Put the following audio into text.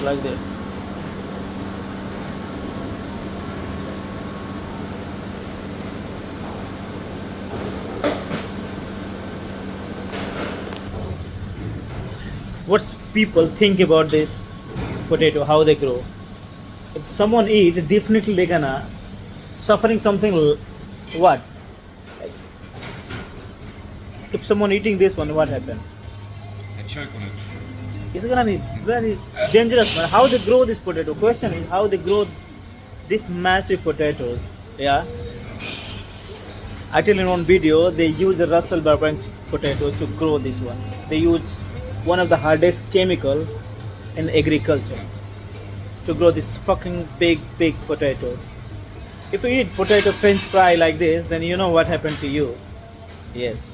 like this. What's people think about this potato? How they grow? If someone eat, definitely they gonna suffering something. What? Like, if someone eating this one, what happen? I choke on it. It's gonna be very dangerous, man. How they grow this potato? Question is how they grow these massive potatoes. Yeah, I tell in one video they use the Russell Burbank potato to grow this one. They use one of the hardest chemical in agriculture to grow this fucking big potato. If you eat potato French fry like this, then you know what happened to you. Yes.